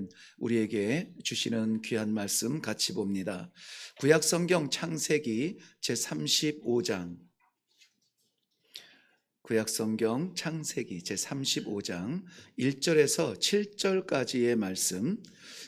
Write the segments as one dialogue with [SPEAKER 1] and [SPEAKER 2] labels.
[SPEAKER 1] 하나님은 우리에게 주시는 귀한 말씀 같이 봅니다. 구약성경 창세기 제35장, 구약성경 창세기 제35장 1절에서 7절까지의 말씀,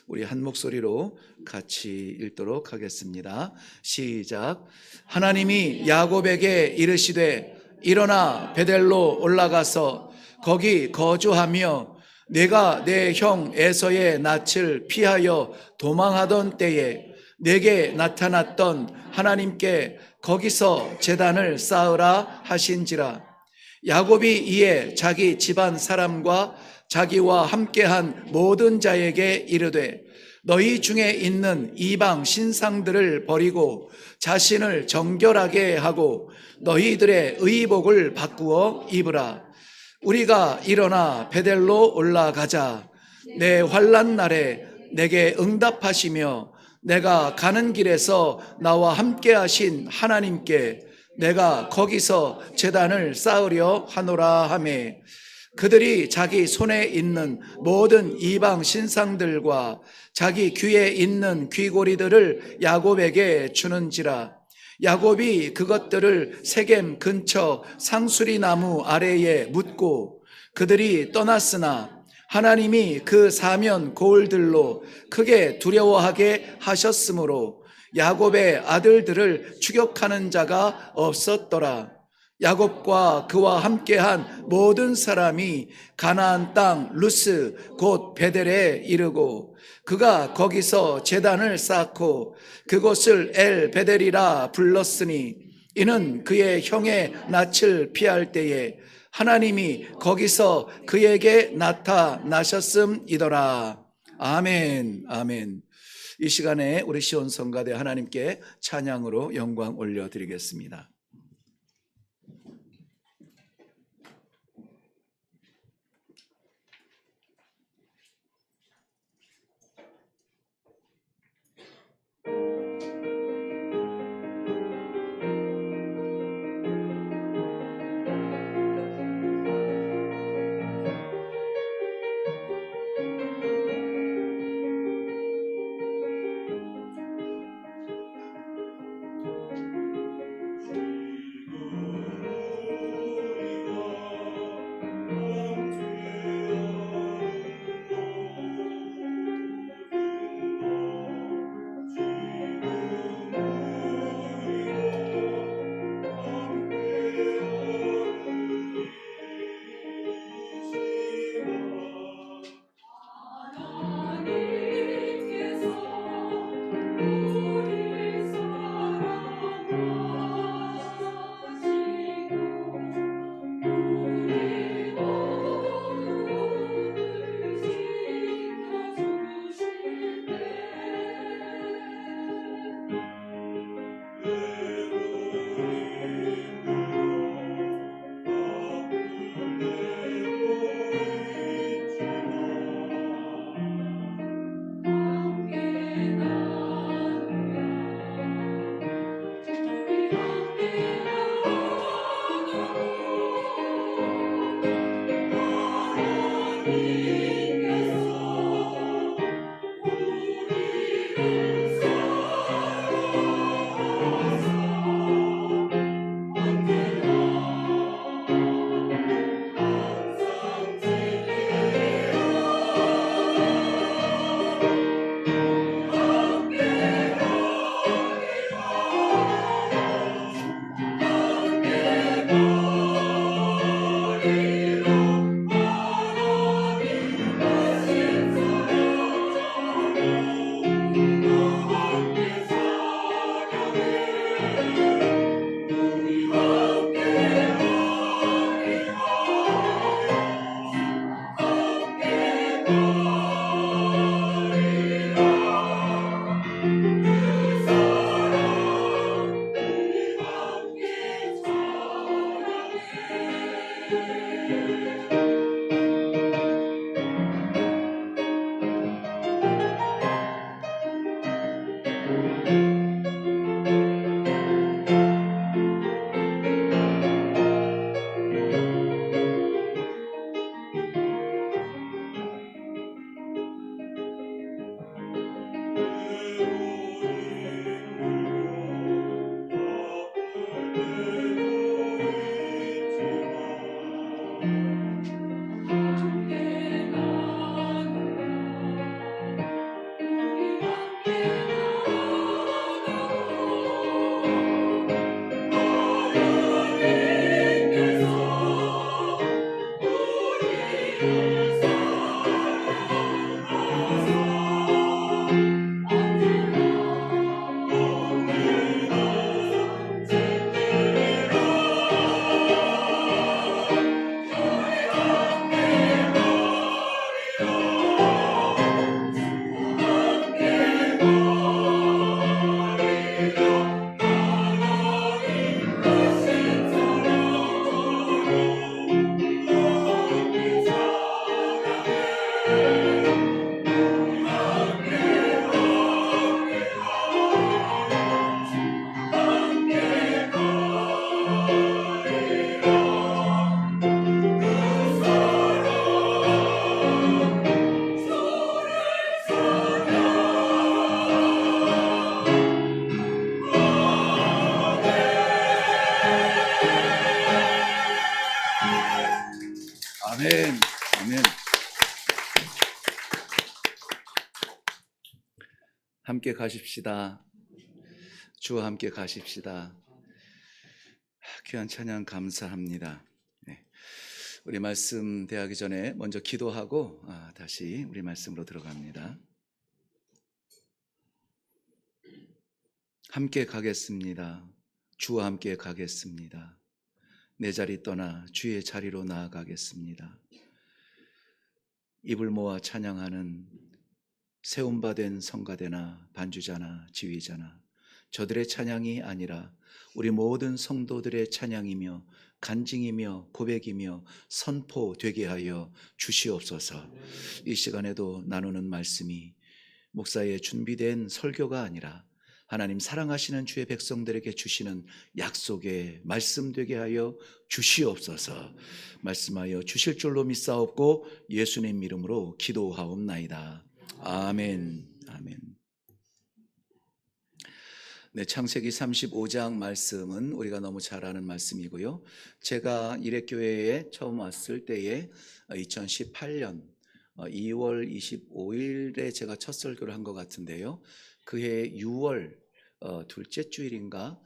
[SPEAKER 1] 우리 한 목소리로 같이 읽도록 하겠습니다. 시작. 하나님이 야곱에게 이르시되 일어나 베델로 올라가서 거기 거주하며 내가 내 형 에서의 낯을 피하여 도망하던 때에 내게 나타났던 하나님께 거기서 제단을 쌓으라 하신지라. 야곱이 이에 자기 집안 사람과 자기와 함께한 모든 자에게 이르되 너희 중에 있는 이방 신상들을 버리고 자신을 정결하게 하고 너희들의 의복을 바꾸어 입으라. 우리가 일어나 베델로 올라가자. 내 환난 날에 내게 응답하시며 내가 가는 길에서 나와 함께 하신 하나님께 내가 거기서 제단을 쌓으려 하노라 하매 그들이 자기 손에 있는 모든 이방 신상들과 자기 귀에 있는 귀고리들을 야곱에게 주는지라. 야곱이 그것들을 세겜 근처 상수리 나무 아래에 묻고 그들이 떠났으나 하나님이 그 사면 고을들로 크게 두려워하게 하셨으므로 야곱의 아들들을 추격하는 자가 없었더라. 야곱과 그와 함께한 모든 사람이 가나안 땅 루스 곧 베델에 이르고 그가 거기서 제단을 쌓고 그곳을 엘 베델이라 불렀으니 이는 그의 형의 낯을 피할 때에 하나님이 거기서 그에게 나타나셨음이더라. 아멘. 아멘. 이 시간에 우리 시온 성가대 하나님께 찬양으로 영광 올려드리겠습니다. 함께 가십시다. 주와 함께 가십시다. 귀한 찬양 감사합니다. 네. 우리 말씀 대하기 전에 먼저 기도하고 다시 우리 말씀으로 들어갑니다. 함께 가겠습니다. 주와 함께 가겠습니다. 내 자리 떠나 주의 자리로 나아가겠습니다. 입을 모아 찬양하는 세움받은 성가대나 반주자나 지휘자나 저들의 찬양이 아니라 우리 모든 성도들의 찬양이며 간증이며 고백이며 선포되게 하여 주시옵소서. 이 시간에도 나누는 말씀이 목사의 준비된 설교가 아니라 하나님 사랑하시는 주의 백성들에게 주시는 약속의 말씀 되게 하여 주시옵소서. 말씀하여 주실 줄로 믿사옵고 예수님 이름으로 기도하옵나이다. 아멘. 아멘. 네, 창세기 35장 말씀은 우리가 너무 잘 아는 말씀이고요. 제가 이레교회에 처음 왔을 때에 2018년 2월 25일에 제가 첫 설교를 한 것 같은데요. 그해 6월 둘째 주일인가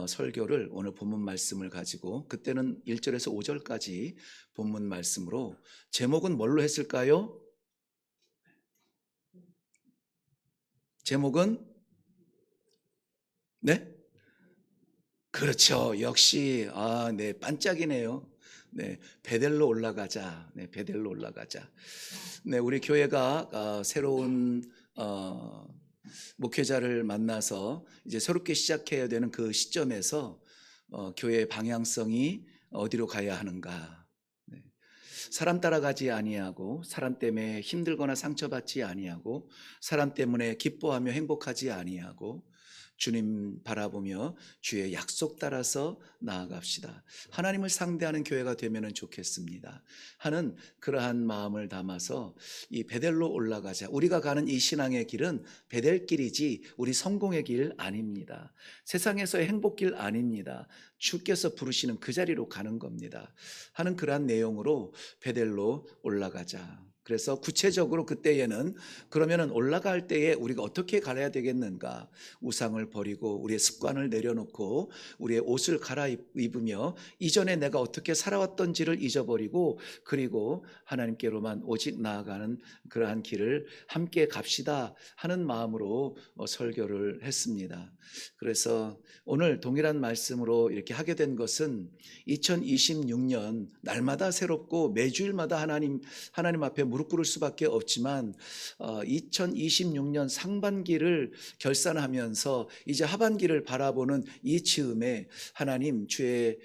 [SPEAKER 1] 설교를 오늘 본문 말씀을 가지고, 그때는 1절에서 5절까지 본문 말씀으로, 제목은 뭘로 했을까요? 제목은 네? 그렇죠. 역시 네, 반짝이네요. 네, 베델로 올라가자. 네, 베델로 올라가자. 네, 우리 교회가 새로운 목회자를 만나서 이제 새롭게 시작해야 되는 그 시점에서 교회의 방향성이 어디로 가야 하는가. 네. 사람 따라가지 아니하고, 사람 때문에 힘들거나 상처받지 아니하고, 사람 때문에 기뻐하며 행복하지 아니하고, 주님 바라보며 주의 약속 따라서 나아갑시다. 하나님을 상대하는 교회가 되면 좋겠습니다 하는 그러한 마음을 담아서 이 베델로 올라가자. 우리가 가는 이 신앙의 길은 베델길이지 우리 성공의 길 아닙니다. 세상에서의 행복길 아닙니다. 주께서 부르시는 그 자리로 가는 겁니다 하는 그러한 내용으로 베델로 올라가자. 그래서 구체적으로 그때에는 그러면은 올라갈 때에 우리가 어떻게 가야 되겠는가? 우상을 버리고 우리의 습관을 내려놓고 우리의 옷을 갈아입으며 이전에 내가 어떻게 살아왔던지를 잊어버리고, 그리고 하나님께로만 오직 나아가는 그러한 길을 함께 갑시다 하는 마음으로 설교를 했습니다. 그래서 오늘 동일한 말씀으로 이렇게 하게 된 것은 2026년 날마다 새롭고 매주일마다 하나님 앞에 무릎 꿇을 수밖에 없지만 2026년 상반기를 결산하면서 이제 하반기를 바라보는 이 즈음에 하나님 주의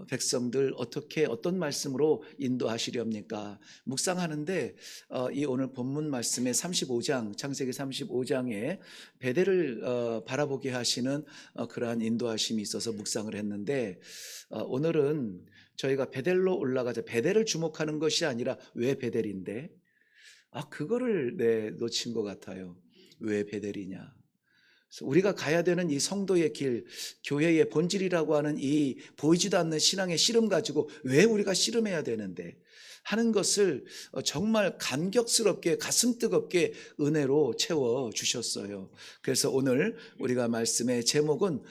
[SPEAKER 1] 백성들 어떤 말씀으로 인도하시렵니까? 묵상하는데 이 오늘 본문 말씀의 35장 창세기 35장에 베델을 바라보게 하시는 그러한 인도하심이 있어서 묵상을 했는데, 오늘은 저희가 베델로 올라가자, 베델을 주목하는 것이 아니라 왜 베델인데, 그거를 놓친 것 같아요. 왜 베델이냐? 그래서 우리가 가야 되는 이 성도의 길, 교회의 본질이라고 하는 이 보이지도 않는 신앙의 씨름 가지고 왜 우리가 씨름해야 되는데 하는 것을 정말 감격스럽게 가슴 뜨겁게 은혜로 채워 주셨어요. 그래서 오늘 우리가 말씀의 제목은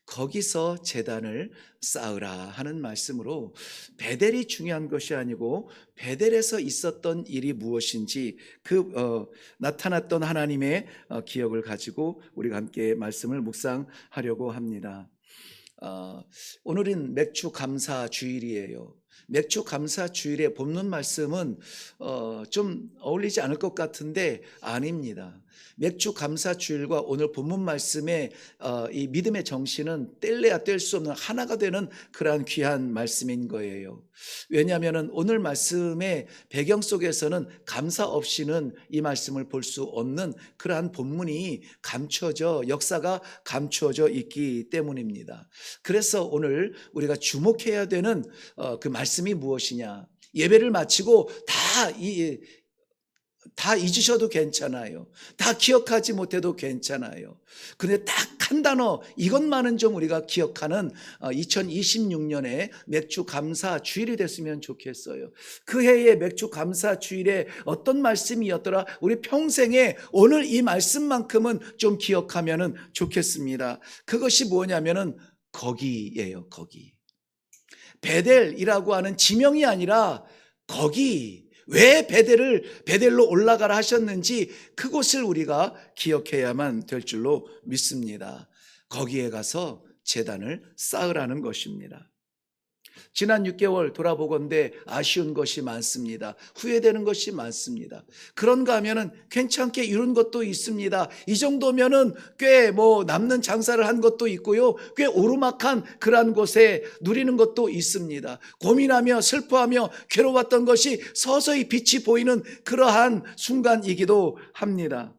[SPEAKER 1] 거기서 제단을 쌓으라 하는 말씀으로, 베델이 중요한 것이 아니고 베델에서 있었던 일이 무엇인지 나타났던 하나님의 기억을 가지고 우리가 함께 말씀을 묵상하려고 합니다. 오늘은 맥주 감사 주일이에요. 맥주 감사 주일의 본문 말씀은 좀 어울리지 않을 것 같은데 아닙니다. 맥주 감사 주일과 오늘 본문 말씀의 이 믿음의 정신은 뗄래야 뗄 수 없는 하나가 되는 그러한 귀한 말씀인 거예요. 왜냐하면 오늘 말씀의 배경 속에서는 감사 없이는 이 말씀을 볼 수 없는 그러한 본문이 역사가 감추어져 있기 때문입니다. 그래서 오늘 우리가 주목해야 되는 그 말씀이 무엇이냐? 예배를 마치고 다 다 잊으셔도 괜찮아요. 다 기억하지 못해도 괜찮아요. 근데 딱 한 단어, 이것만은 좀 우리가 기억하는 2026년에 맥주 감사 주일이 됐으면 좋겠어요. 그 해의 맥주 감사 주일에 어떤 말씀이었더라? 우리 평생에 오늘 이 말씀만큼은 좀 기억하면 좋겠습니다. 그것이 뭐냐면은 거기예요, 거기. 베델이라고 하는 지명이 아니라 거기. 왜 베델로 올라가라 하셨는지 그곳을 우리가 기억해야만 될 줄로 믿습니다. 거기에 가서 제단을 쌓으라는 것입니다. 지난 6개월 돌아보건대 아쉬운 것이 많습니다. 후회되는 것이 많습니다. 그런가 하면은 괜찮게 이룬 것도 있습니다. 이 정도면은 꽤 남는 장사를 한 것도 있고요. 꽤 오르막한 그러한 곳에 누리는 것도 있습니다. 고민하며 슬퍼하며 괴로웠던 것이 서서히 빛이 보이는 그러한 순간이기도 합니다.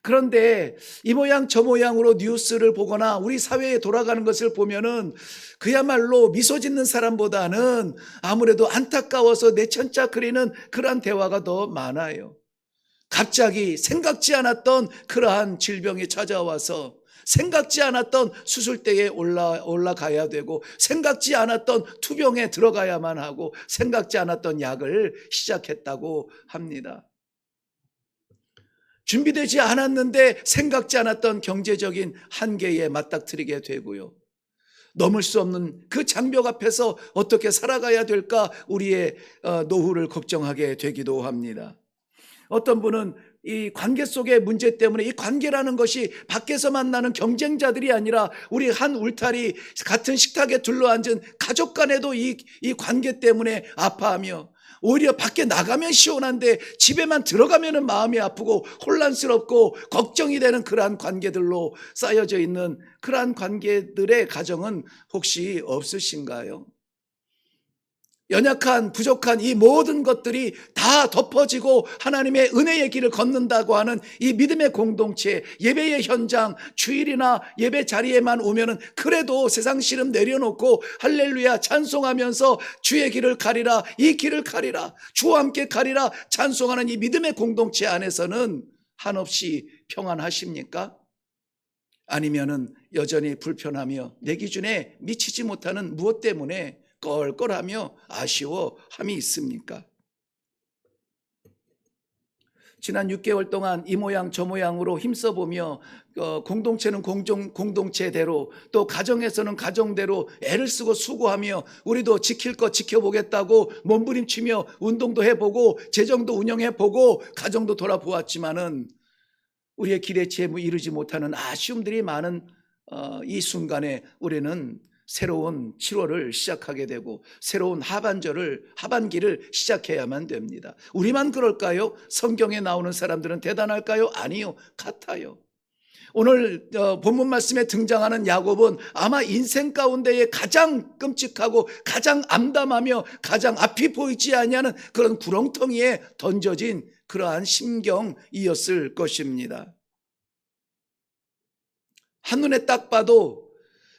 [SPEAKER 1] 그런데 이 모양 저 모양으로 뉴스를 보거나 우리 사회에 돌아가는 것을 보면은 그야말로 미소 짓는 사람보다는 아무래도 안타까워서 내천자 그리는 그러한 대화가 더 많아요. 갑자기 생각지 않았던 그러한 질병이 찾아와서 생각지 않았던 수술대에 올라가야 되고 생각지 않았던 투병에 들어가야만 하고 생각지 않았던 약을 시작했다고 합니다. 준비되지 않았는데 생각지 않았던 경제적인 한계에 맞닥뜨리게 되고요. 넘을 수 없는 그 장벽 앞에서 어떻게 살아가야 될까 우리의 노후를 걱정하게 되기도 합니다. 어떤 분은 이 관계 속의 문제 때문에 이 관계라는 것이 밖에서 만나는 경쟁자들이 아니라 우리 한 울타리 같은 식탁에 둘러앉은 가족 간에도 이 관계 때문에 아파하며 오히려 밖에 나가면 시원한데 집에만 들어가면 마음이 아프고 혼란스럽고 걱정이 되는 그러한 관계들로 쌓여져 있는 그러한 관계들의 가정은 혹시 없으신가요? 연약한 부족한 이 모든 것들이 다 덮어지고 하나님의 은혜의 길을 걷는다고 하는 이 믿음의 공동체, 예배의 현장, 주일이나 예배 자리에만 오면은 그래도 세상 시름 내려놓고 할렐루야 찬송하면서 주의 길을 가리라, 이 길을 가리라, 주와 함께 가리라 찬송하는 이 믿음의 공동체 안에서는 한없이 평안하십니까? 아니면은 여전히 불편하며 내 기준에 미치지 못하는 무엇 때문에 껄껄하며 아쉬워함이 있습니까? 지난 6개월 동안 이 모양 저 모양으로 힘써보며 공동체는 공동체대로 또 가정에서는 가정대로 애를 쓰고 수고하며 우리도 지킬 것 지켜보겠다고 몸부림치며 운동도 해보고 재정도 운영해보고 가정도 돌아보았지만은 우리의 기대치에 이르지 못하는 아쉬움들이 많은 이 순간에 우리는 새로운 7월을 시작하게 되고 새로운 하반기를 시작해야만 됩니다. 우리만 그럴까요? 성경에 나오는 사람들은 대단할까요? 아니요, 같아요. 오늘 본문 말씀에 등장하는 야곱은 아마 인생 가운데에 가장 끔찍하고 가장 암담하며 가장 앞이 보이지 아니하는 그런 구렁텅이에 던져진 그러한 심경이었을 것입니다. 한눈에 딱 봐도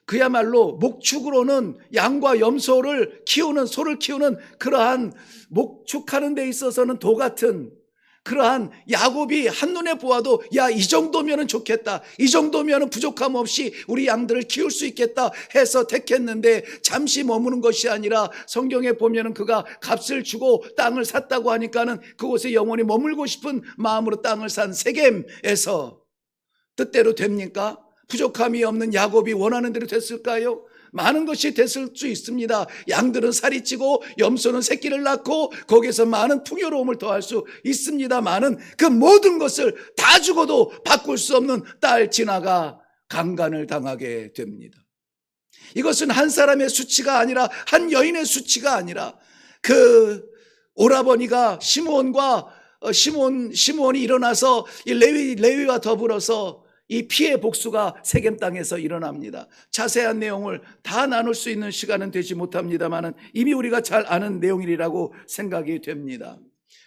[SPEAKER 1] 그야말로 목축으로는 양과 염소를 키우는 소를 키우는 그러한 목축하는 데 있어서는 도 같은 그러한 야곱이 한눈에 보아도 야, 이 정도면은 좋겠다, 이 정도면은 부족함 없이 우리 양들을 키울 수 있겠다 해서 택했는데 잠시 머무는 것이 아니라 성경에 보면은 그가 값을 주고 땅을 샀다고 하니까는 그곳에 영원히 머물고 싶은 마음으로 땅을 산 세겜에서 뜻대로 됩니까? 부족함이 없는 야곱이 원하는 대로 됐을까요? 많은 것이 됐을 수 있습니다. 양들은 살이 찌고 염소는 새끼를 낳고 거기에서 많은 풍요로움을 더할 수 있습니다만은 그 모든 것을 다 주고도 바꿀 수 없는 딸 지나가 강간을 당하게 됩니다. 이것은 한 사람의 수치가 아니라 한 여인의 수치가 아니라 그 오라버니가 시므온이 일어나서 이 레위와 더불어서 이 피해 복수가 세겜 땅에서 일어납니다. 자세한 내용을 다 나눌 수 있는 시간은 되지 못합니다만 이미 우리가 잘 아는 내용이라고 생각이 됩니다.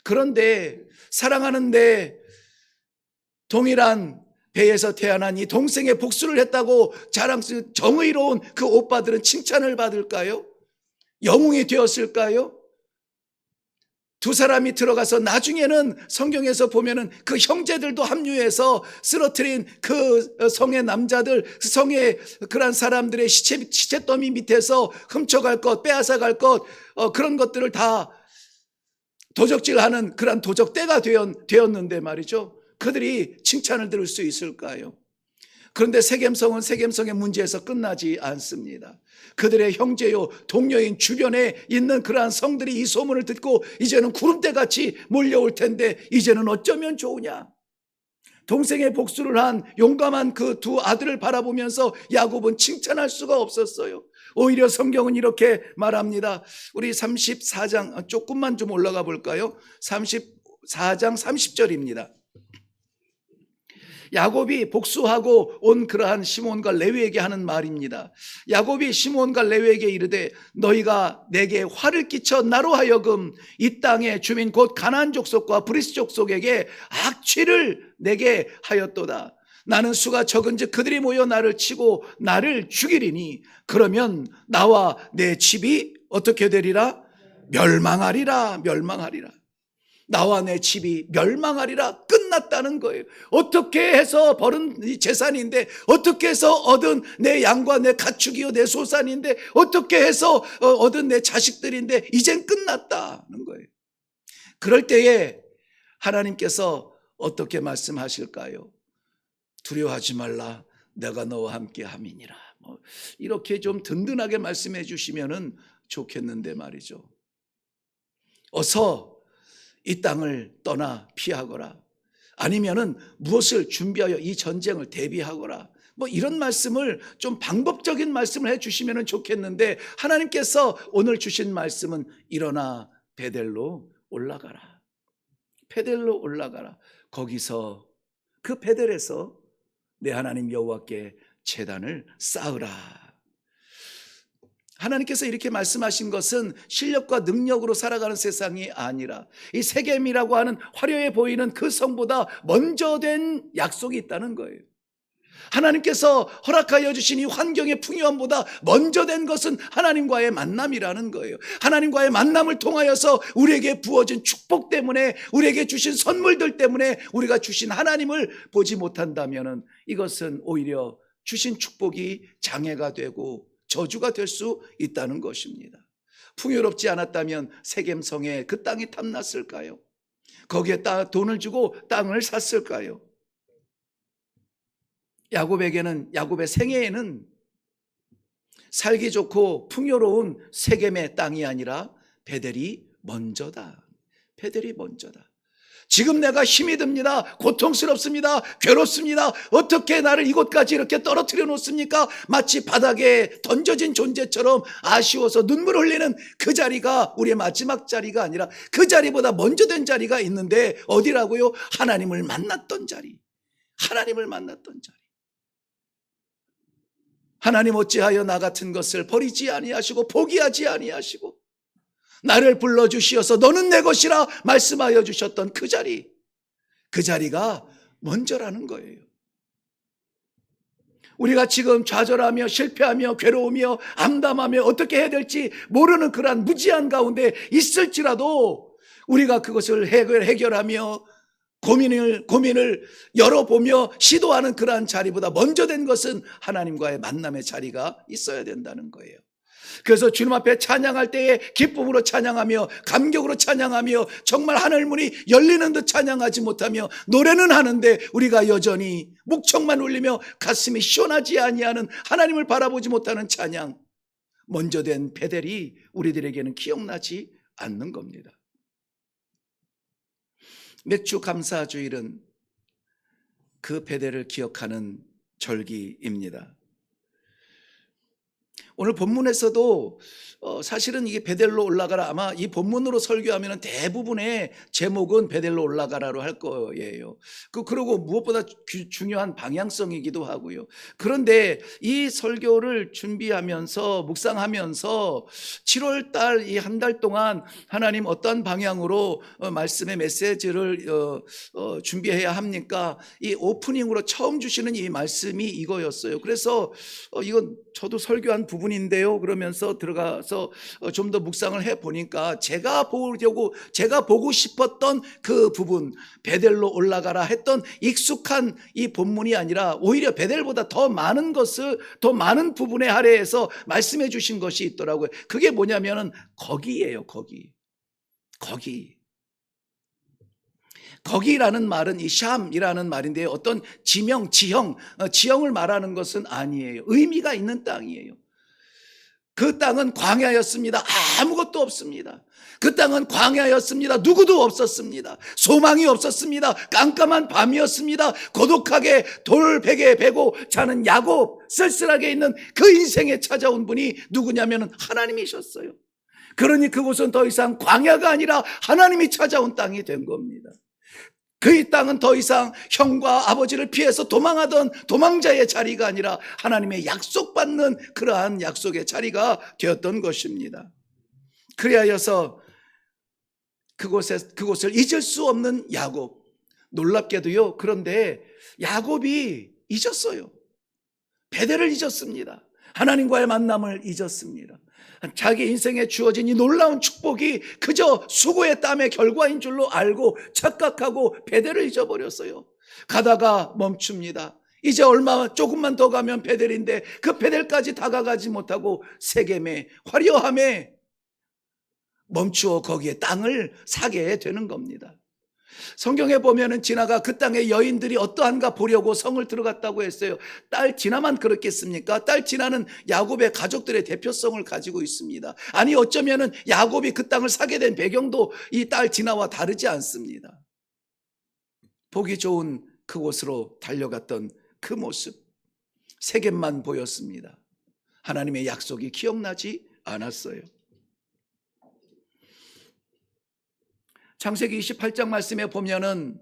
[SPEAKER 1] 그런데 사랑하는데 동일한 배에서 태어난 이 동생의 복수를 했다고 정의로운 그 오빠들은 칭찬을 받을까요? 영웅이 되었을까요? 두 사람이 들어가서 나중에는 성경에서 보면은 그 형제들도 합류해서 쓰러뜨린 그 성의 남자들, 성의 그런 사람들의 시체 더미 밑에서 훔쳐갈 것, 빼앗아갈 것, 그런 것들을 다 도적질하는 그런 도적대가 되었는데 말이죠. 그들이 칭찬을 들을 수 있을까요? 그런데 세겜성은 세겜성의 문제에서 끝나지 않습니다. 그들의 형제요 동료인 주변에 있는 그러한 성들이 이 소문을 듣고 이제는 구름대같이 몰려올 텐데 이제는 어쩌면 좋으냐. 동생의 복수를 한 용감한 그 두 아들을 바라보면서 야곱은 칭찬할 수가 없었어요. 오히려 성경은 이렇게 말합니다. 우리 34장 조금만 좀 올라가 볼까요? 34장 30절입니다. 야곱이 복수하고 온 그러한 시몬과 레위에게 하는 말입니다. 야곱이 시몬과 레위에게 이르되 너희가 내게 화를 끼쳐 나로 하여금 이 땅의 주민 곧 가나안 족속과 브리스 족속에게 악취를 내게 하였도다. 나는 수가 적은즉 그들이 모여 나를 치고 나를 죽이리니 그러면 나와 내 집이 어떻게 되리라? 멸망하리라. 나와 내 집이 멸망하리라. 끝났다는 거예요. 어떻게 해서 벌은 재산인데, 어떻게 해서 얻은 내 양과 내 가축이요 내 소산인데, 어떻게 해서 얻은 내 자식들인데 이젠 끝났다는 거예요. 그럴 때에 하나님께서 어떻게 말씀하실까요? 두려워하지 말라, 내가 너와 함께 함이니라. 이렇게 좀 든든하게 말씀해 주시면은 좋겠는데 말이죠. 어서 이 땅을 떠나 피하거라. 아니면은 무엇을 준비하여 이 전쟁을 대비하거라. 이런 말씀을 좀 방법적인 말씀을 해 주시면 좋겠는데 하나님께서 오늘 주신 말씀은 일어나 베델로 올라가라. 베델로 올라가라. 거기서 그 베델에서 내 하나님 여호와께 제단을 쌓으라. 하나님께서 이렇게 말씀하신 것은 실력과 능력으로 살아가는 세상이 아니라 이 세겜이라고 하는 화려해 보이는 그 성보다 먼저 된 약속이 있다는 거예요. 하나님께서 허락하여 주신 이 환경의 풍요함보다 먼저 된 것은 하나님과의 만남이라는 거예요. 하나님과의 만남을 통하여서 우리에게 부어진 축복 때문에, 우리에게 주신 선물들 때문에 우리가 주신 하나님을 보지 못한다면 이것은 오히려 주신 축복이 장애가 되고 저주가 될 수 있다는 것입니다. 풍요롭지 않았다면 세겜성에 그 땅이 탐났을까요? 거기에 돈을 주고 땅을 샀을까요? 야곱의 생애에는 살기 좋고 풍요로운 세겜의 땅이 아니라 베델이 먼저다. 베델이 먼저다. 지금 내가 힘이 듭니다. 고통스럽습니다. 괴롭습니다. 어떻게 나를 이곳까지 이렇게 떨어뜨려 놓습니까? 마치 바닥에 던져진 존재처럼 아쉬워서 눈물 흘리는 그 자리가 우리의 마지막 자리가 아니라 그 자리보다 먼저 된 자리가 있는데 어디라고요? 하나님을 만났던 자리. 하나님을 만났던 자리. 하나님 어찌하여 나 같은 것을 버리지 아니하시고 포기하지 아니하시고 나를 불러주시어서 너는 내 것이라 말씀하여 주셨던 그 자리, 그 자리가 먼저라는 거예요. 우리가 지금 좌절하며 실패하며 괴로우며 암담하며 어떻게 해야 될지 모르는 그러한 무지한 가운데 있을지라도 우리가 그것을 해결하며 고민을 열어보며 시도하는 그러한 자리보다 먼저 된 것은 하나님과의 만남의 자리가 있어야 된다는 거예요. 그래서 주님 앞에 찬양할 때에 기쁨으로 찬양하며 감격으로 찬양하며 정말 하늘문이 열리는 듯 찬양하지 못하며 노래는 하는데 우리가 여전히 목청만 울리며 가슴이 시원하지 아니하는 하나님을 바라보지 못하는 찬양, 먼저 된 베델이 우리들에게는 기억나지 않는 겁니다. 맥주 감사주일은 그 베델을 기억하는 절기입니다. 오늘 본문에서도 사실은 이게 베델로 올라가라, 아마 이 본문으로 설교하면 대부분의 제목은 베델로 올라가라로 할 거예요. 그리고 무엇보다 중요한 방향성이기도 하고요. 그런데 이 설교를 준비하면서 묵상하면서 7월 달 이 한 달 동안 하나님 어떤 방향으로 말씀의 메시지를 준비해야 합니까? 이 오프닝으로 처음 주시는 이 말씀이 이거였어요. 그래서 이건 저도 설교한 부분인데요. 그러면서 들어가서 좀 더 묵상을 해 보니까 제가 보고 싶었던 그 부분, 베델로 올라가라 했던 익숙한 이 본문이 아니라 오히려 베델보다 더 많은 부분에 할애해서 말씀해 주신 것이 있더라고요. 그게 뭐냐면은 거기예요. 거기라는 말은 이 샴이라는 말인데요. 어떤 지형을 말하는 것은 아니에요. 의미가 있는 땅이에요. 그 땅은 광야였습니다. 아무것도 없습니다. 그 땅은 광야였습니다. 누구도 없었습니다. 소망이 없었습니다. 깜깜한 밤이었습니다. 고독하게 돌베개에 베고 자는 야곱, 쓸쓸하게 있는 그 인생에 찾아온 분이 누구냐면 하나님이셨어요. 그러니 그곳은 더 이상 광야가 아니라 하나님이 찾아온 땅이 된 겁니다. 그 땅은 더 이상 형과 아버지를 피해서 도망하던 도망자의 자리가 아니라 하나님의 약속받는 그러한 약속의 자리가 되었던 것입니다. 그리하여서 그곳을 잊을 수 없는 야곱, 놀랍게도요. 그런데 야곱이 잊었어요. 베델을 잊었습니다. 하나님과의 만남을 잊었습니다. 자기 인생에 주어진 이 놀라운 축복이 그저 수고의 땀의 결과인 줄로 알고 착각하고 베델을 잊어버렸어요. 가다가 멈춥니다. 이제 조금만 더 가면 베델인데 그 베델까지 다가가지 못하고 세겜의 화려함에 멈추어 거기에 땅을 사게 되는 겁니다. 성경에 보면은 디나가 그 땅의 여인들이 어떠한가 보려고 성을 들어갔다고 했어요. 딸 디나만 그렇겠습니까? 딸 디나는 야곱의 가족들의 대표성을 가지고 있습니다. 아니 어쩌면은 야곱이 그 땅을 사게 된 배경도 이 딸 디나와 다르지 않습니다. 보기 좋은 그곳으로 달려갔던 그 모습, 세겜만 보였습니다. 하나님의 약속이 기억나지 않았어요. 창세기 28장 말씀에 보면은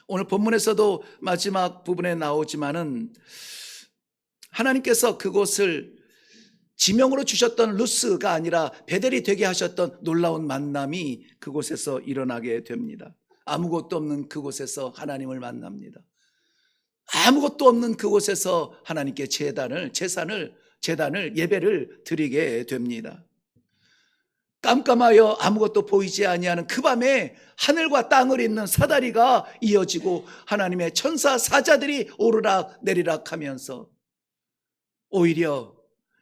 [SPEAKER 1] 오늘 본문에서도 마지막 부분에 나오지만은 하나님께서 그곳을 지명으로 주셨던 루스가 아니라 베델이 되게 하셨던 놀라운 만남이 그곳에서 일어나게 됩니다. 아무것도 없는 그곳에서 하나님을 만납니다. 아무것도 없는 그곳에서 하나님께 재단을 예배를 드리게 됩니다. 깜깜하여 아무것도 보이지 아니하는 그 밤에 하늘과 땅을 잇는 사다리가 이어지고 하나님의 천사 사자들이 오르락 내리락 하면서 오히려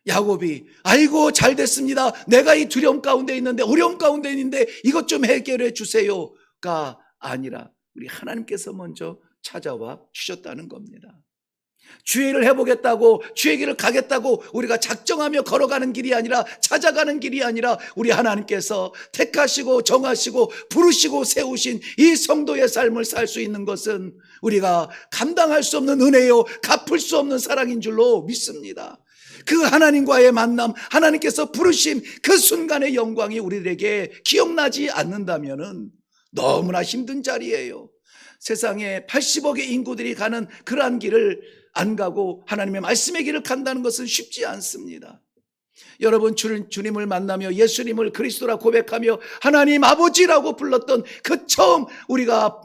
[SPEAKER 1] 야곱이 아이고 잘 됐습니다. 내가 이 두려움 가운데 있는데 어려움 가운데 있는데 이것 좀 해결해 주세요가 아니라 우리 하나님께서 먼저 찾아와 주셨다는 겁니다. 주의를 해보겠다고 주의 길을 가겠다고 우리가 작정하며 걸어가는 길이 아니라 찾아가는 길이 아니라 우리 하나님께서 택하시고 정하시고 부르시고 세우신 이 성도의 삶을 살 수 있는 것은 우리가 감당할 수 없는 은혜요 갚을 수 없는 사랑인 줄로 믿습니다. 그 하나님과의 만남, 하나님께서 부르심 그 순간의 영광이 우리들에게 기억나지 않는다면은 너무나 힘든 자리예요. 세상에 80억의 인구들이 가는 그러한 길을 안 가고 하나님의 말씀의 길을 간다는 것은 쉽지 않습니다. 여러분 주님을 만나며 예수님을 그리스도라 고백하며 하나님 아버지라고 불렀던 그 처음 우리가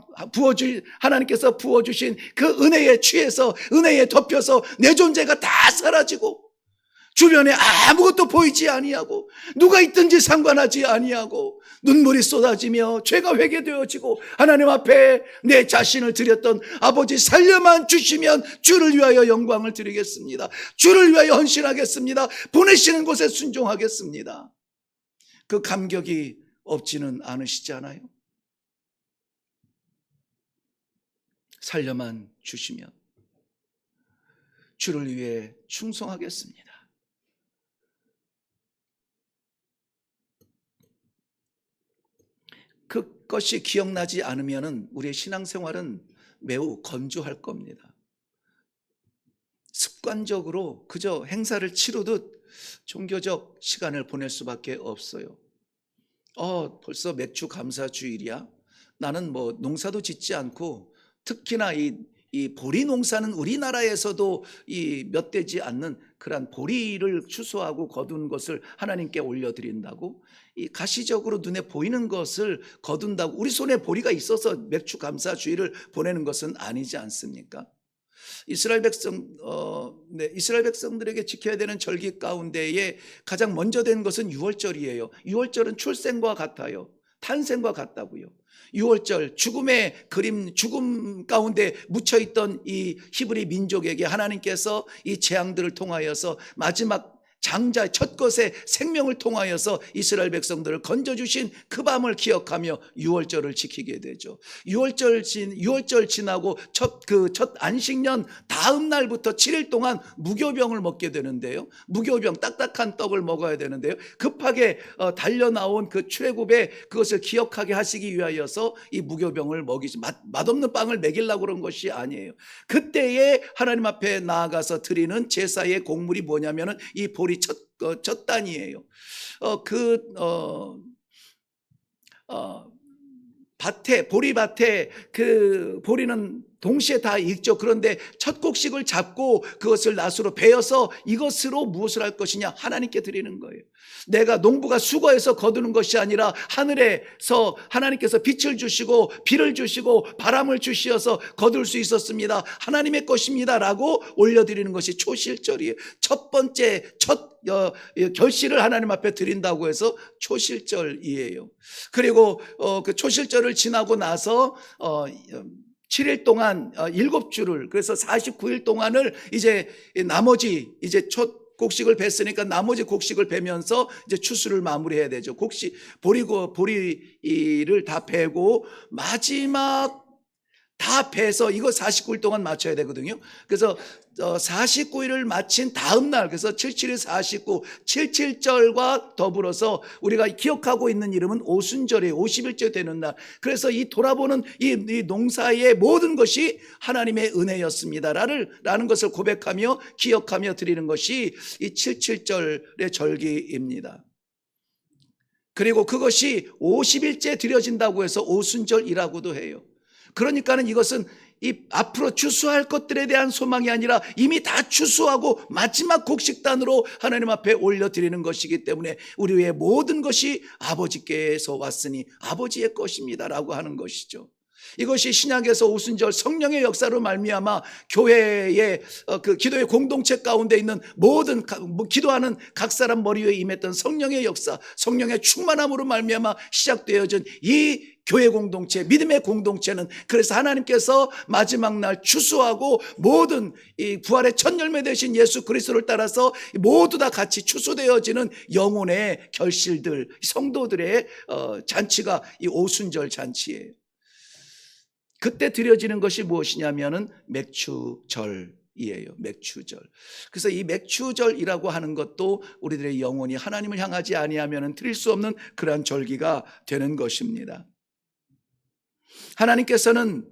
[SPEAKER 1] 하나님께서 부어주신 그 은혜에 취해서 은혜에 덮여서 내 존재가 다 사라지고 주변에 아무것도 보이지 아니하고 누가 있든지 상관하지 아니하고 눈물이 쏟아지며 죄가 회개되어지고 하나님 앞에 내 자신을 드렸던 아버지 살려만 주시면 주를 위하여 영광을 드리겠습니다. 주를 위하여 헌신하겠습니다. 보내시는 곳에 순종하겠습니다. 그 감격이 없지는 않으시잖아요. 살려만 주시면 주를 위해 충성하겠습니다. 그것이 기억나지 않으면 우리의 신앙생활은 매우 건조할 겁니다. 습관적으로 그저 행사를 치르듯 종교적 시간을 보낼 수밖에 없어요. 벌써 맥주 감사 주일이야? 나는 뭐 농사도 짓지 않고 특히나 이 보리 농사는 우리나라에서도 이 몇 되지 않는 그러한 보리를 추수하고 거둔 것을 하나님께 올려드린다고 이 가시적으로 눈에 보이는 것을 거둔다고 우리 손에 보리가 있어서 맥주 감사 주일을 보내는 것은 아니지 않습니까? 이스라엘 백성들에게 지켜야 되는 절기 가운데에 가장 먼저 된 것은 유월절이에요. 유월절은 출생과 같아요. 탄생과 같다고요. 유월절, 죽음의 그림, 죽음 가운데 묻혀있던 이 히브리 민족에게 하나님께서 이 재앙들을 통하여서 마지막 장자 첫 것의 생명을 통하여서 이스라엘 백성들을 건져주신 그 밤을 기억하며 유월절을 지키게 되죠. 유월절 지나고 첫 안식년 다음 날부터 7일 동안 무교병을 먹게 되는데요. 무교병, 딱딱한 떡을 먹어야 되는데요. 급하게 달려 나온 그 출애굽에 그것을 기억하게 하시기 위하여서 이 무교병을 먹이지, 맛없는 빵을 먹이려고 그런 것이 아니에요. 그때에 하나님 앞에 나아가서 드리는 제사의 곡물이 뭐냐면은 이 보리 첫 단이에요. 보리밭에 그 보리는 동시에 다 익죠. 그런데 첫 곡식을 잡고 그것을 낫으로 베어서 이것으로 무엇을 할 것이냐? 하나님께 드리는 거예요. 내가 농부가 수고해서 거두는 것이 아니라 하늘에서 하나님께서 빛을 주시고 비를 주시고 바람을 주시어서 거둘 수 있었습니다. 하나님의 것입니다 라고 올려드리는 것이 초실절이에요. 첫 번째 결실을 하나님 앞에 드린다고 해서 초실절이에요. 그리고 그 초실절을 지나고 나서 7일 동안 7주를, 그래서 49일 동안을 이제 나머지 이제 첫 곡식을 뱄으니까 나머지 곡식을 베면서 이제 추수를 마무리해야 되죠. 보리를 다 베고 마지막 다 베서 이거 49일 동안 맞춰야 되거든요. 그래서 49일을 마친 다음 날, 그래서 77일 49, 77절과 더불어서 우리가 기억하고 있는 이름은 오순절이에요. 50일째 되는 날. 그래서 이 돌아보는 이 농사의 모든 것이 하나님의 은혜였습니다 라는 것을 고백하며 기억하며 드리는 것이 이 77절의 절기입니다. 그리고 그것이 50일째 드려진다고 해서 오순절이라고도 해요. 그러니까는 이것은 이 앞으로 추수할 것들에 대한 소망이 아니라 이미 다 추수하고 마지막 곡식단으로 하나님 앞에 올려드리는 것이기 때문에 우리의 모든 것이 아버지께서 왔으니 아버지의 것입니다 라고 하는 것이죠. 이것이 신약에서 오순절 성령의 역사로 말미암아 교회의 그 기도의 공동체 가운데 있는 모든 기도하는 각 사람 머리 위에 임했던 성령의 역사, 성령의 충만함으로 말미암아 시작되어진 이 교회 공동체, 믿음의 공동체는 그래서 하나님께서 마지막 날 추수하고 모든 이 부활의 첫 열매 되신 예수 그리스도를 따라서 모두 다 같이 추수되어지는 영혼의 결실들, 성도들의 잔치가 이 오순절 잔치예요. 그때 드려지는 것이 무엇이냐면은 맥추절이에요. 맥추절. 그래서 이 맥추절이라고 하는 것도 우리들의 영혼이 하나님을 향하지 아니하면은 드릴 수 없는 그러한 절기가 되는 것입니다. 하나님께서는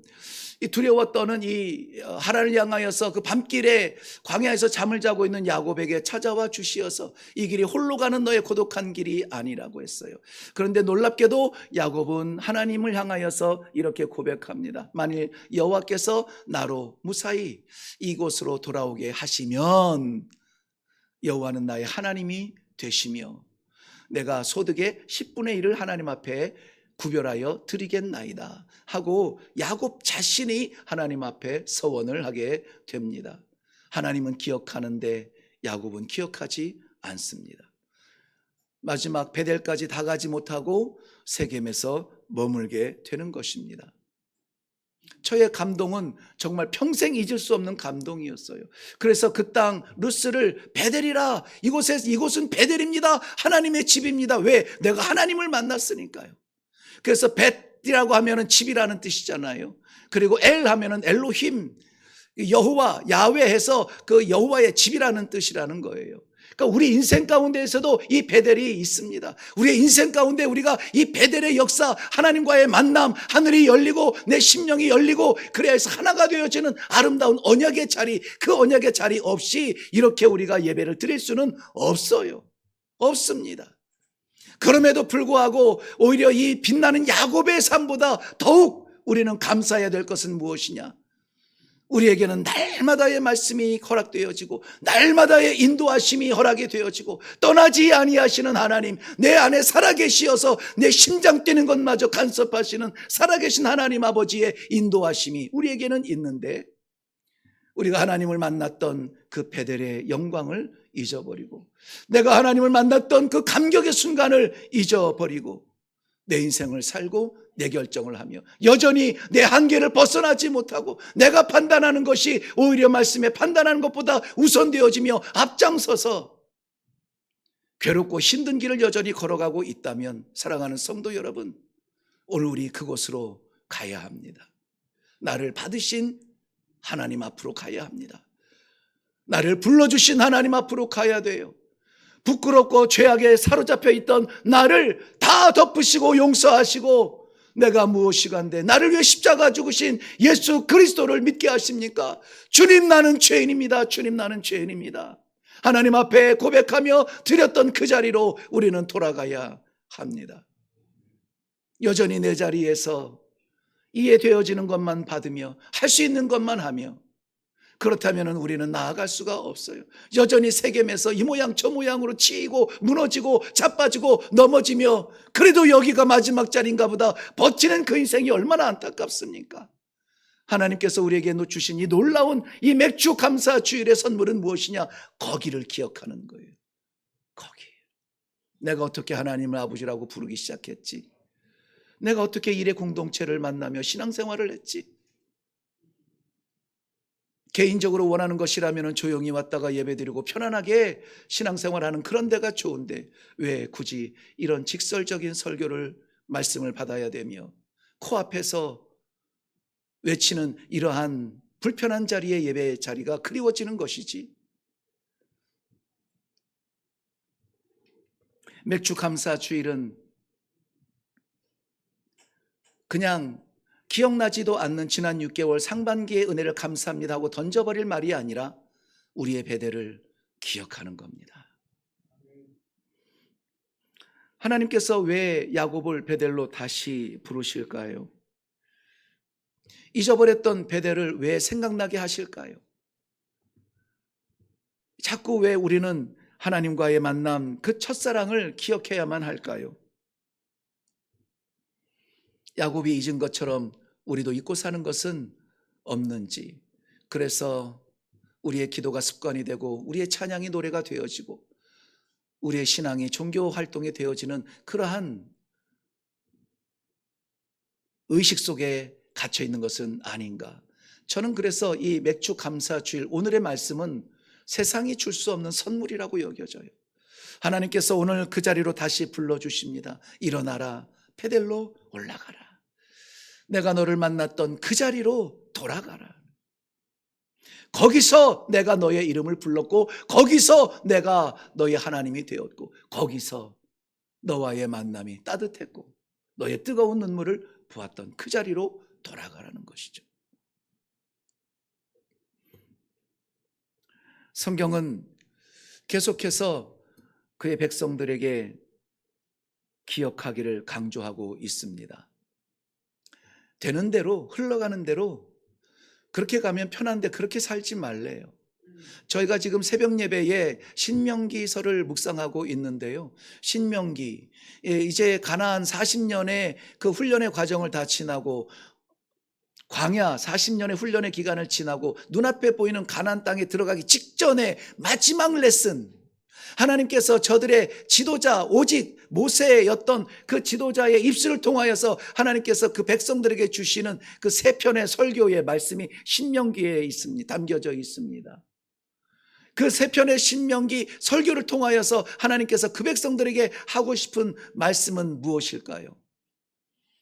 [SPEAKER 1] 이 두려워 떠는 이 하란을 향하여서 그 밤길에 광야에서 잠을 자고 있는 야곱에게 찾아와 주시어서 이 길이 홀로 가는 너의 고독한 길이 아니라고 했어요. 그런데 놀랍게도 야곱은 하나님을 향하여서 이렇게 고백합니다. 만일 여호와께서 나로 무사히 이곳으로 돌아오게 하시면 여호와는 나의 하나님이 되시며 내가 소득의 10분의 1을 하나님 앞에 구별하여 드리겠나이다 하고 야곱 자신이 하나님 앞에 서원을 하게 됩니다. 하나님은 기억하는데 야곱은 기억하지 않습니다. 마지막 베델까지 다 가지 못하고 세겜에서 머물게 되는 것입니다. 저의 감동은 정말 평생 잊을 수 없는 감동이었어요. 그래서 그 땅 루스를 베델이라, 이곳은 베델입니다. 하나님의 집입니다. 왜? 내가 하나님을 만났으니까요. 그래서 벳이라고 하면은 집이라는 뜻이잖아요. 그리고 엘 하면은 엘로힘, 여호와, 야훼 해서 그 여호와의 집이라는 뜻이라는 거예요. 그러니까 우리 인생 가운데에서도 이 베델이 있습니다. 우리의 인생 가운데 우리가 이 베델의 역사, 하나님과의 만남, 하늘이 열리고 내 심령이 열리고 그래야 해서 하나가 되어지는 아름다운 언약의 자리, 그 언약의 자리 없이 이렇게 우리가 예배를 드릴 수는 없어요. 없습니다. 그럼에도 불구하고 오히려 이 빛나는 야곱의 삶보다 더욱 우리는 감사해야 될 것은 무엇이냐? 우리에게는 날마다의 말씀이 허락되어지고 날마다의 인도하심이 허락이 되어지고 떠나지 아니하시는 하나님, 내 안에 살아계시어서 내 심장 뛰는 것마저 간섭하시는 살아계신 하나님 아버지의 인도하심이 우리에게는 있는데 우리가 하나님을 만났던 그 베델의 영광을 잊어버리고, 내가 하나님을 만났던 그 감격의 순간을 잊어버리고 내 인생을 살고 내 결정을 하며 여전히 내 한계를 벗어나지 못하고 내가 판단하는 것이 오히려 말씀에 판단하는 것보다 우선되어지며 앞장서서 괴롭고 힘든 길을 여전히 걸어가고 있다면, 사랑하는 성도 여러분, 오늘 우리 그곳으로 가야 합니다. 나를 받으신 하나님 앞으로 가야 합니다. 나를 불러주신 하나님 앞으로 가야 돼요. 부끄럽고 죄악에 사로잡혀 있던 나를 다 덮으시고 용서하시고, 내가 무엇이간데 나를 위해 십자가 죽으신 예수 그리스도를 믿게 하십니까? 주님, 나는 죄인입니다. 주님, 나는 죄인입니다. 하나님 앞에 고백하며 드렸던 그 자리로 우리는 돌아가야 합니다. 여전히 내 자리에서 이해되어지는 것만 받으며 할 수 있는 것만 하며, 그렇다면 우리는 나아갈 수가 없어요. 여전히 세겜에서 이 모양 저 모양으로 치이고 무너지고 자빠지고 넘어지며, 그래도 여기가 마지막 자리인가 보다 버티는 그 인생이 얼마나 안타깝습니까? 하나님께서 우리에게 주신 이 놀라운 이 맥주 감사 주일의 선물은 무엇이냐? 거기를 기억하는 거예요. 거기. 내가 어떻게 하나님을 아버지라고 부르기 시작했지? 내가 어떻게 일의 공동체를 만나며 신앙생활을 했지? 개인적으로 원하는 것이라면 조용히 왔다가 예배드리고 편안하게 신앙생활하는 그런 데가 좋은데, 왜 굳이 이런 직설적인 설교를 말씀을 받아야 되며 코앞에서 외치는 이러한 불편한 자리의 예배 자리가 그리워지는 것이지? 맥주 감사 주일은 그냥 기억나지도 않는 지난 6개월 상반기의 은혜를 감사합니다 하고 던져버릴 말이 아니라 우리의 베델을 기억하는 겁니다. 하나님께서 왜 야곱을 베델로 다시 부르실까요? 잊어버렸던 베델을 왜 생각나게 하실까요? 자꾸 왜 우리는 하나님과의 만남, 그 첫사랑을 기억해야만 할까요? 야곱이 잊은 것처럼 우리도 잊고 사는 것은 없는지, 그래서 우리의 기도가 습관이 되고 우리의 찬양이 노래가 되어지고 우리의 신앙이 종교 활동이 되어지는 그러한 의식 속에 갇혀 있는 것은 아닌가. 저는 그래서 이 맥주 감사 주일 오늘의 말씀은 세상이 줄 수 없는 선물이라고 여겨져요. 하나님께서 오늘 그 자리로 다시 불러주십니다. 일어나라, 베델로 올라가라. 내가 너를 만났던 그 자리로 돌아가라. 거기서 내가 너의 이름을 불렀고, 거기서 내가 너의 하나님이 되었고, 거기서 너와의 만남이 따뜻했고 너의 뜨거운 눈물을 보았던 그 자리로 돌아가라는 것이죠. 성경은 계속해서 그의 백성들에게 기억하기를 강조하고 있습니다. 되는 대로, 흘러가는 대로, 그렇게 가면 편한데 그렇게 살지 말래요. 저희가 지금 새벽 예배에 신명기서를 묵상하고 있는데요, 신명기, 이제 가나안 40년의 그 훈련의 과정을 다 지나고 광야 40년의 훈련의 기간을 지나고 눈앞에 보이는 가나안 땅에 들어가기 직전에 마지막 레슨, 하나님께서 저들의 지도자 오직 모세였던 그 지도자의 입술을 통하여서 하나님께서 그 백성들에게 주시는 그 세 편의 설교의 말씀이 신명기에 있습니다. 담겨져 있습니다. 그 세 편의 신명기 설교를 통하여서 하나님께서 그 백성들에게 하고 싶은 말씀은 무엇일까요?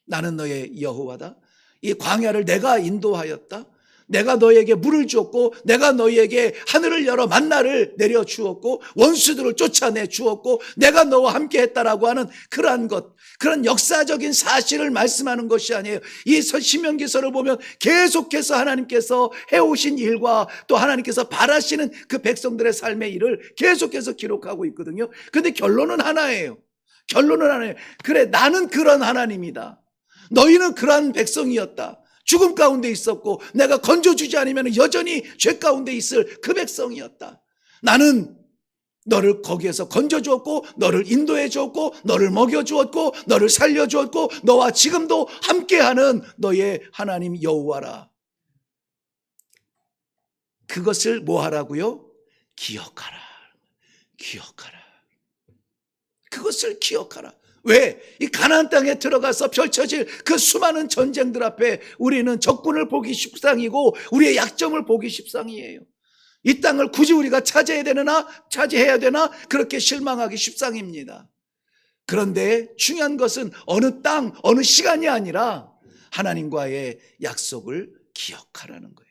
[SPEAKER 1] 나는 너의 여호와다. 이 광야를 내가 인도하였다. 내가 너에게 물을 주었고, 내가 너희에게 하늘을 열어 만나를 내려 주었고, 원수들을 쫓아내 주었고, 내가 너와 함께 했다라고 하는 그러한 것, 그런 역사적인 사실을 말씀하는 것이 아니에요. 이 신명기서를 보면 계속해서 하나님께서 해오신 일과 또 하나님께서 바라시는 그 백성들의 삶의 일을 계속해서 기록하고 있거든요. 근데 결론은 하나예요. 결론은 하나예요. 그래, 나는 그런 하나님이다. 너희는 그러한 백성이었다. 죽음 가운데 있었고 내가 건져주지 않으면 여전히 죄 가운데 있을 그 백성이었다. 나는 너를 거기에서 건져주었고 너를 인도해 주었고 너를 먹여주었고 너를 살려주었고 너와 지금도 함께하는 너의 하나님 여호와라. 그것을 뭐 하라고요? 기억하라. 기억하라. 그것을 기억하라. 왜? 이 가나안 땅에 들어가서 펼쳐질 그 수많은 전쟁들 앞에 우리는 적군을 보기 십상이고 우리의 약점을 보기 십상이에요. 이 땅을 굳이 우리가 차지해야 되나 그렇게 실망하기 십상입니다. 그런데 중요한 것은 어느 땅, 어느 시간이 아니라 하나님과의 약속을 기억하라는 거예요.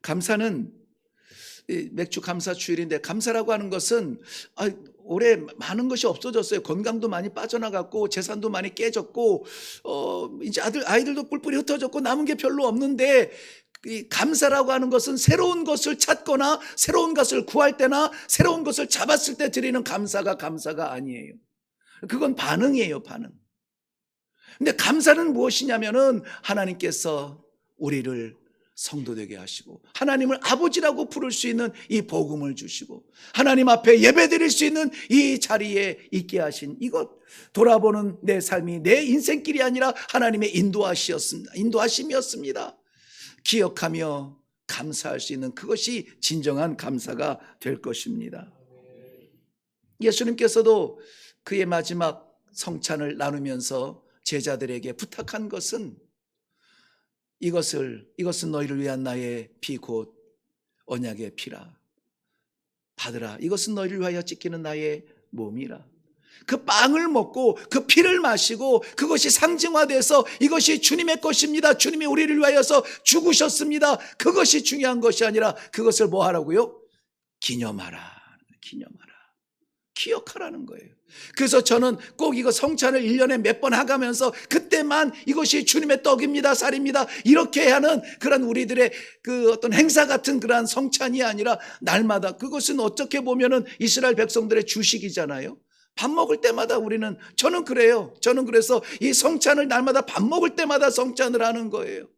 [SPEAKER 1] 감사는 맥주 감사 주일인데, 감사라고 하는 것은 올해 많은 것이 없어졌어요. 건강도 많이 빠져나갔고 재산도 많이 깨졌고 이제 아이들도 뿔뿔이 흩어졌고 남은 게 별로 없는데, 이 감사라고 하는 것은 새로운 것을 찾거나 새로운 것을 구할 때나 새로운 것을 잡았을 때 드리는 감사가 아니에요. 그건 반응이에요, 반응. 근데 감사는 무엇이냐면은 하나님께서 우리를 성도 되게 하시고 하나님을 아버지라고 부를 수 있는 이 복음을 주시고 하나님 앞에 예배드릴 수 있는 이 자리에 있게 하신 이것, 돌아보는 내 삶이 내 인생길이 아니라 하나님의 인도하심이었습니다. 기억하며 감사할 수 있는 그것이 진정한 감사가 될 것입니다. 예수님께서도 그의 마지막 성찬을 나누면서 제자들에게 부탁한 것은 이것은 너희를 위한 나의 피 곧 언약의 피라. 받으라. 이것은 너희를 위하여 찢기는 나의 몸이라. 그 빵을 먹고 그 피를 마시고 그것이 상징화돼서 이것이 주님의 것입니다. 주님이 우리를 위하여서 죽으셨습니다. 그것이 중요한 것이 아니라 그것을 뭐 하라고요? 기념하라. 기억하라는 거예요. 그래서 저는 꼭 이거 성찬을 1년에 몇 번 하가면서 그때만 이것이 주님의 떡입니다, 살입니다, 이렇게 하는 그런 우리들의 그 어떤 행사 같은 그러한 성찬이 아니라 날마다, 그것은 어떻게 보면은 이스라엘 백성들의 주식이잖아요. 밥 먹을 때마다 저는 그래요. 저는 그래서 이 성찬을 날마다 밥 먹을 때마다 성찬을 하는 거예요.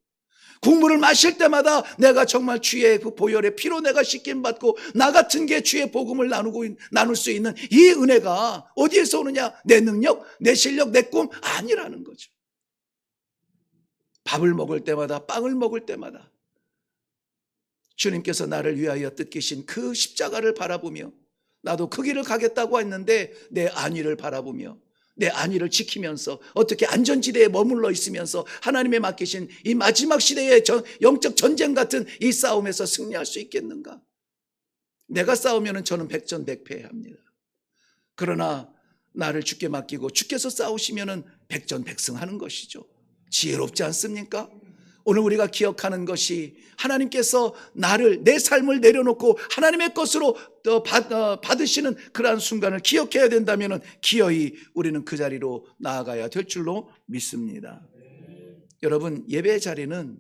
[SPEAKER 1] 국물을 마실 때마다 내가 정말 주의 그 보혈의 피로 내가 씻김 받고 나 같은 게 주의 복음을 나눌 수 있는 이 은혜가 어디에서 오느냐? 내 능력, 내 실력, 내 꿈 아니라는 거죠. 밥을 먹을 때마다, 빵을 먹을 때마다 주님께서 나를 위하여 뜯기신 그 십자가를 바라보며 나도 그 길을 가겠다고 했는데 내 안위를 바라보며 내 안위를 지키면서 어떻게 안전지대에 머물러 있으면서 하나님의 맡기신 이 마지막 시대의 영적 전쟁 같은 이 싸움에서 승리할 수 있겠는가? 내가 싸우면 저는 백전백패합니다. 그러나 나를 주께 맡기고 주께서 싸우시면 백전백승하는 것이죠. 지혜롭지 않습니까? 오늘 우리가 기억하는 것이 하나님께서 내 삶을 내려놓고 하나님의 것으로 받으시는 그러한 순간을 기억해야 된다면 기어이 우리는 그 자리로 나아가야 될 줄로 믿습니다. 여러분, 예배의 자리는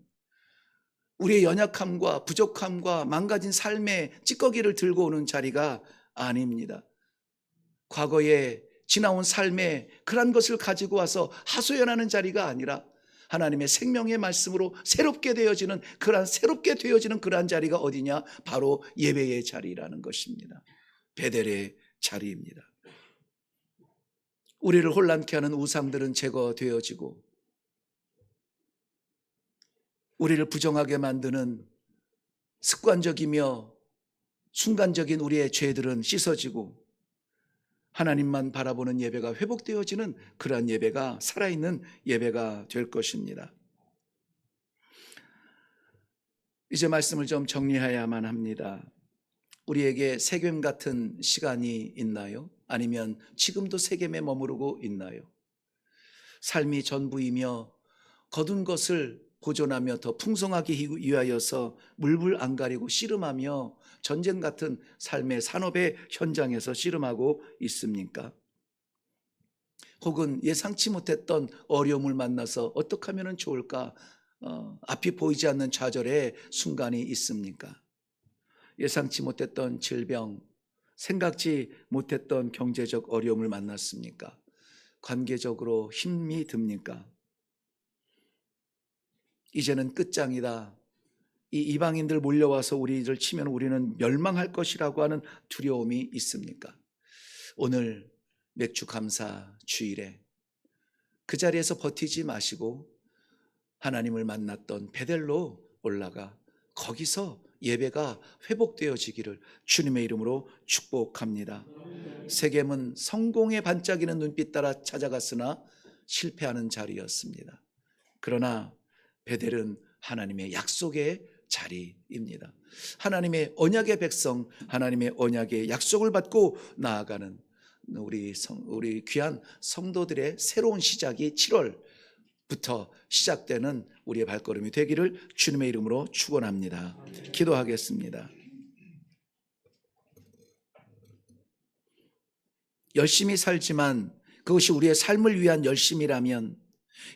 [SPEAKER 1] 우리의 연약함과 부족함과 망가진 삶의 찌꺼기를 들고 오는 자리가 아닙니다. 과거에 지나온 삶의 그런 것을 가지고 와서 하소연하는 자리가 아니라 하나님의 생명의 말씀으로 새롭게 되어지는 그러한 자리가 어디냐? 바로 예배의 자리라는 것입니다. 베델의 자리입니다. 우리를 혼란케 하는 우상들은 제거되어지고 우리를 부정하게 만드는 습관적이며 순간적인 우리의 죄들은 씻어지고 하나님만 바라보는 예배가 회복되어지는 그러한 예배가 살아있는 예배가 될 것입니다. 이제 말씀을 좀 정리해야만 합니다. 우리에게 세겜 같은 시간이 있나요? 아니면 지금도 세겜에 머무르고 있나요? 삶이 전부이며 거둔 것을 보존하며 더 풍성하기 위하여서 물불 안 가리고 씨름하며 전쟁 같은 삶의 산업의 현장에서 씨름하고 있습니까? 혹은 예상치 못했던 어려움을 만나서 어떻게 하면 좋을까? 앞이 보이지 않는 좌절의 순간이 있습니까? 예상치 못했던 질병, 생각지 못했던 경제적 어려움을 만났습니까? 관계적으로 힘이 듭니까? 이제는 끝장이다. 이 이방인들 몰려와서 우리를 치면 우리는 멸망할 것이라고 하는 두려움이 있습니까? 오늘 맥주 감사 주일에 그 자리에서 버티지 마시고 하나님을 만났던 베델로 올라가 거기서 예배가 회복되어지기를 주님의 이름으로 축복합니다. 세겜은 성공에 반짝이는 눈빛 따라 찾아갔으나 실패하는 자리였습니다. 그러나 베델은 하나님의 약속의 자리입니다. 하나님의 언약의 백성, 하나님의 언약의 약속을 받고 나아가는 우리 귀한 성도들의 새로운 시작이 7월부터 시작되는 우리의 발걸음이 되기를 주님의 이름으로 축원합니다. 기도하겠습니다. 열심히 살지만 그것이 우리의 삶을 위한 열심이라면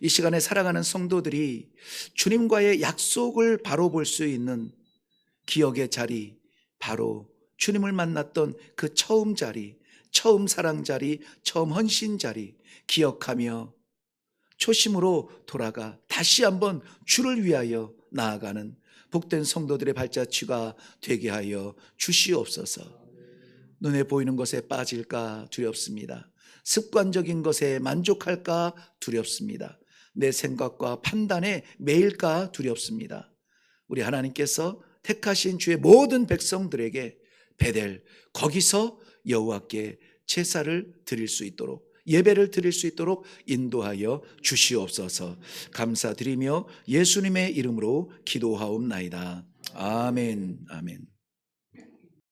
[SPEAKER 1] 이 시간에 살아가는 성도들이 주님과의 약속을 바로 볼 수 있는 기억의 자리, 바로 주님을 만났던 그 처음 자리, 처음 사랑 자리, 처음 헌신 자리 기억하며 초심으로 돌아가 다시 한번 주를 위하여 나아가는 복된 성도들의 발자취가 되게 하여 주시옵소서. 눈에 보이는 것에 빠질까 두렵습니다. 습관적인 것에 만족할까 두렵습니다. 내 생각과 판단에 매일까 두렵습니다. 우리 하나님께서 택하신 주의 모든 백성들에게 베델, 거기서 여호와께 제사를 드릴 수 있도록, 예배를 드릴 수 있도록 인도하여 주시옵소서. 감사드리며 예수님의 이름으로 기도하옵나이다. 아멘. 아멘.